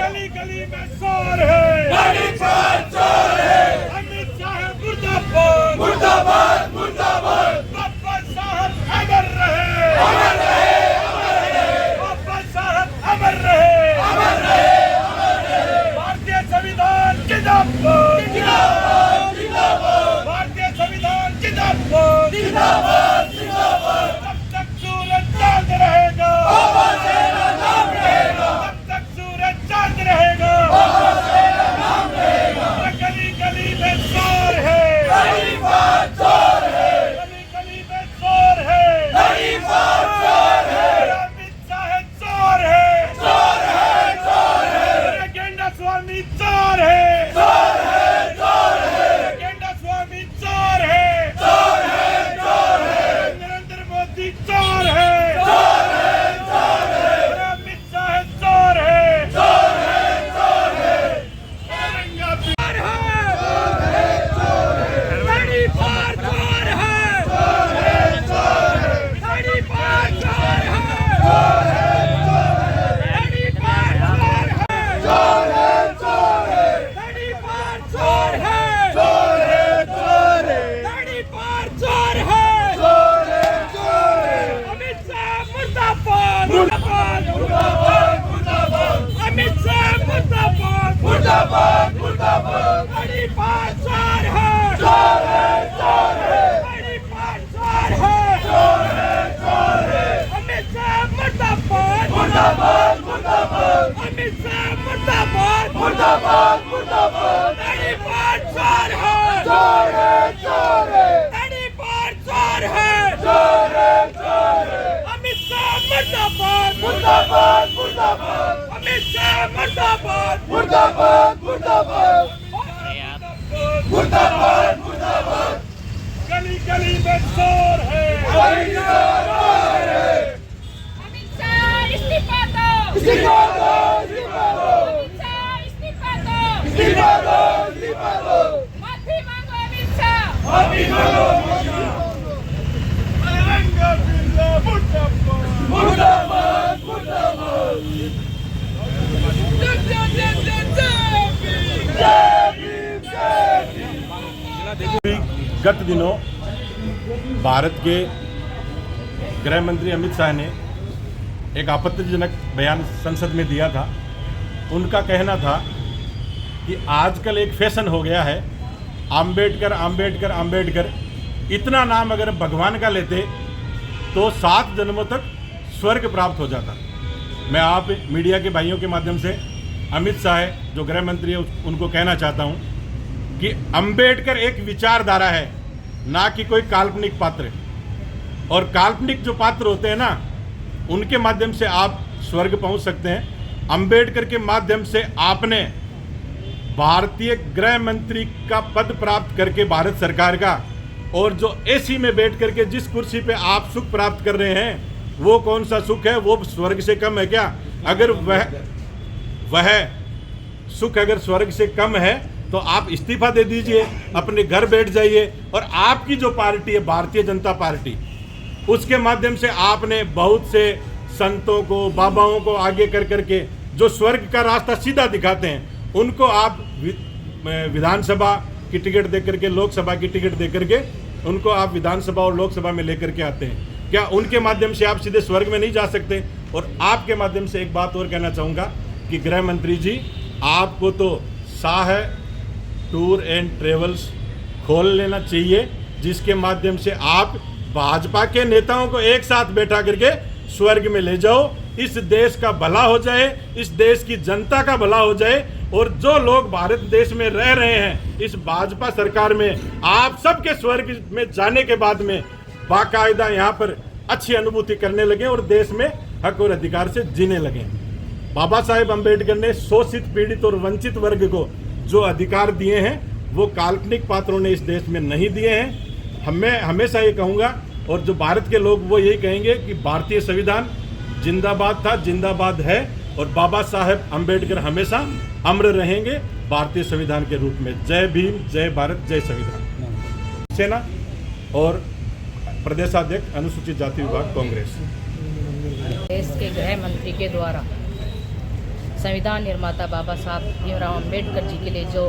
गली गली में शोर है, चोर है। अमित साहब मुर्दाबाद, मुर्दाबाद, मुर्दाबाद। बाबा साहब अमर रहे, अमर रहे, अमर रहे। बाबा साहब अमर रहे, अमर रहे, अमर रहे। भारतीय संविधान जिंदाबाद, जिंदाबाद, जिंदाबाद। भारतीय संविधान जिंदाबाद, जिंदाबाद, जिंदाबाद। जब तक सूरज चांद रहेगा, गली गली में शोर है, चोर है। गली गली में शोर है, चोर है। अमित साहब चोर है, चोर है, चोर है। गेंडा स्वामी चोर है, चोर है, चोर है। गेंडा स्वामी चोर है, चोर है, चोर है। नरेंद्र मोदी चोर है, चोर है, चोर है। अमित साहब चोर है, चोर है, चोर है। मुर्दाबाद, मुर्दाबाद। बड़ी बात चोर है, चोर है, चोर है। बड़ी बात चोर है, चोर है, चोर है। अमित शाह मुर्दाबाद, मुर्दाबाद, मुर्दाबाद। अमित शाह मुर्दाबाद, मुर्दाबाद, मुर्दाबाद। बड़ी बात चोर है, चोर है, चोर है। बड़ी बात चोर है, चोर है, चोर है। अमित शाह मुर्दाबाद, मुर्दाबाद, मुर्दाबाद। अमित शाह मुर्दाबाद, मुर्दाबाद, मुर्दाबाद। मुर्दाबाद, मुर्दाबाद। गली गली में शोर है, अमित शाह इस्तीफा दो, इस्तीफा दो, इस्तीफा दो। अमित शाह इस्तीफा दो, इस्तीफा दो, इस्तीफा दो। माफी मांगो अमित शाह, माफी मांगो। मुर्दाबाद, मुर्दाबाद। गत दिनों भारत के गृह मंत्री अमित शाह ने एक आपत्तिजनक बयान संसद में दिया था। उनका कहना था कि आजकल एक फैशन हो गया है, आम्बेडकर आम्बेडकर आम्बेडकर। इतना नाम अगर भगवान का लेते तो 7 जन्मों तक स्वर्ग प्राप्त हो जाता। मैं आप मीडिया के भाइयों के माध्यम से अमित शाह जो गृह मंत्री है उनको कहना चाहता हूं कि अंबेडकर एक विचारधारा है, ना कि कोई काल्पनिक पात्र। और काल्पनिक जो पात्र होते हैं ना, उनके माध्यम से आप स्वर्ग पहुंच सकते हैं। अंबेडकर के माध्यम से आपने भारतीय गृह मंत्री का पद प्राप्त करके भारत सरकार का, और जो एसी में बैठ करके जिस कुर्सी पे आप सुख प्राप्त कर रहे हैं, वो कौन सा सुख है? वो स्वर्ग से कम है क्या? अगर वह सुख अगर स्वर्ग से कम है तो आप इस्तीफा दे दीजिए, अपने घर बैठ जाइए। और आपकी जो पार्टी है भारतीय जनता पार्टी, उसके माध्यम से आपने बहुत से संतों को, बाबाओं को आगे कर करके जो स्वर्ग का रास्ता सीधा दिखाते हैं, उनको आप विधानसभा की टिकट दे करके, लोकसभा की टिकट दे करके उनको आप विधानसभा और लोकसभा में लेकर के आते हैं। क्या उनके माध्यम से आप सीधे स्वर्ग में नहीं जा सकते? और आपके माध्यम से एक बात और कहना चाहूँगा कि गृह मंत्री जी, आपको तो शाह टूर एंड ट्रेवल्स खोल लेना चाहिए, जिसके माध्यम से आप भाजपा के नेताओं को एक साथ बैठा करके स्वर्ग में ले जाओ। इस देश का भला हो जाए, इस देश की जनता का भला हो जाए, और जो लोग भारत देश में रह रहे हैं इस भाजपा सरकार में, आप सबके स्वर्ग में जाने के बाद में बाकायदा यहाँ पर अच्छी अनुभूति करने लगे और देश में हक और अधिकार से जीने लगे। बाबा साहेब अम्बेडकर ने शोषित, पीड़ित और वंचित वर्ग को जो अधिकार दिए हैं वो काल्पनिक पात्रों ने इस देश में नहीं दिए हैं। मैं हमेशा ये कहूँगा, और जो भारत के लोग वो यही कहेंगे कि भारतीय संविधान जिंदाबाद था, जिंदाबाद है, और बाबा साहेब अम्बेडकर हमेशा अमर रहेंगे भारतीय संविधान के रूप में। जय भीम, जय भारत, जय संविधान। सेना और प्रदेशाध्यक्ष अनुसूचित जाति विभाग कांग्रेस। देश के गृह मंत्री के द्वारा संविधान निर्माता बाबा साहब भीमराव अम्बेडकर जी के लिए जो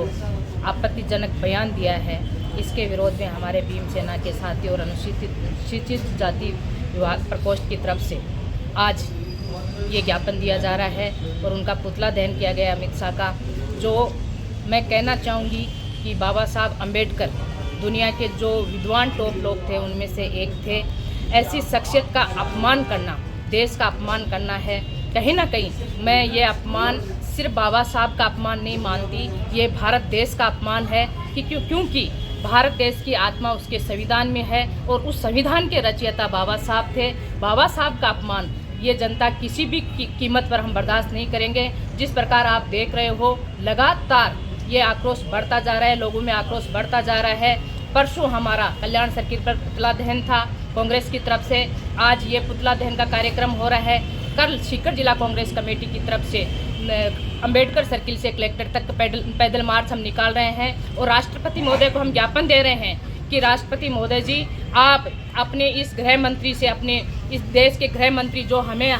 आपत्तिजनक बयान दिया है, इसके विरोध में हमारे भीम सेना के साथी और अनुसूचित जाति विभाग प्रकोष्ठ की तरफ से आज ये ज्ञापन दिया जा रहा है और उनका पुतला दहन किया गया अमित शाह का। जो मैं कहना चाहूँगी कि बाबा साहब अम्बेडकर दुनिया के जो विद्वान टॉप लोग थे उनमें से एक थे। ऐसी शख्सियत का अपमान करना देश का अपमान करना है। कहीं ना कहीं मैं ये अपमान सिर्फ बाबा साहब का अपमान नहीं मानती, ये भारत देश का अपमान है कि क्योंकि भारत देश की आत्मा उसके संविधान में है और उस संविधान के रचयिता बाबा साहब थे। बाबा साहब का अपमान ये जनता किसी भी कीमत पर हम बर्दाश्त नहीं करेंगे। जिस प्रकार आप देख रहे हो लगातार ये आक्रोश बढ़ता जा रहा है, लोगों में आक्रोश बढ़ता जा रहा है। परसों हमारा कल्याण सर्किल पर पुतला दहन था कांग्रेस की तरफ से, आज ये पुतला दहन का कार्यक्रम हो रहा है। कल सीकर जिला कांग्रेस कमेटी की तरफ से अंबेडकर सर्किल से कलेक्टर तक पैदल मार्च हम निकाल रहे हैं और राष्ट्रपति महोदय को हम ज्ञापन दे रहे हैं कि राष्ट्रपति महोदय जी, आप अपने इस गृह मंत्री से, अपने इस देश के गृह मंत्री जो हमें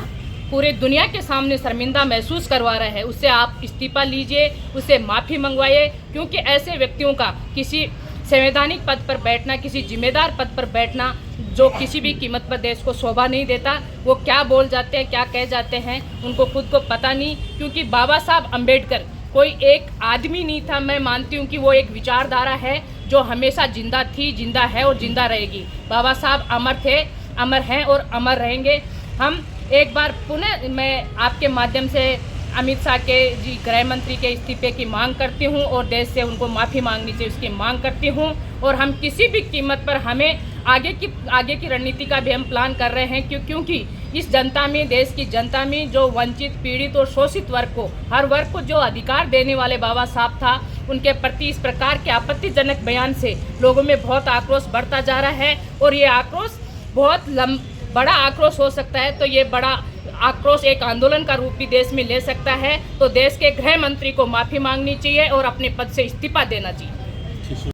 पूरे दुनिया के सामने शर्मिंदा महसूस करवा रहे हैं, उससे आप इस्तीफा लीजिए, उससे माफ़ी मंगवाइए। क्योंकि ऐसे व्यक्तियों का किसी संवैधानिक पद पर बैठना, किसी जिम्मेदार पद पर बैठना जो किसी भी कीमत पर देश को शोभा नहीं देता। वो क्या बोल जाते हैं, क्या कह जाते हैं, उनको खुद को पता नहीं। क्योंकि बाबा साहब अम्बेडकर कोई एक आदमी नहीं था, मैं मानती हूँ कि वो एक विचारधारा है जो हमेशा जिंदा थी, जिंदा है और जिंदा रहेगी। बाबा साहब अमर थे, अमर हैं और अमर रहेंगे। हम एक बार पुनः मैं आपके माध्यम से अमित शाह के जी गृह मंत्री के इस्तीफे की मांग करती हूं और देश से उनको माफ़ी मांगनी चाहिए उसकी मांग करती हूं। और हम किसी भी कीमत पर हमें आगे की रणनीति का भी हम प्लान कर रहे हैं क्योंकि इस जनता में, देश की जनता में जो वंचित, पीड़ित और शोषित वर्ग को, हर वर्ग को जो अधिकार देने वाले बाबा साहब था, उनके प्रति इस प्रकार के आपत्तिजनक बयान से लोगों में बहुत आक्रोश बढ़ता जा रहा है। और ये आक्रोश बहुत बड़ा आक्रोश हो सकता है, तो ये बड़ा आक्रोश एक आंदोलन का रूप भी देश में ले सकता है। तो देश के गृह मंत्री को माफ़ी मांगनी चाहिए और अपने पद से इस्तीफा देना चाहिए।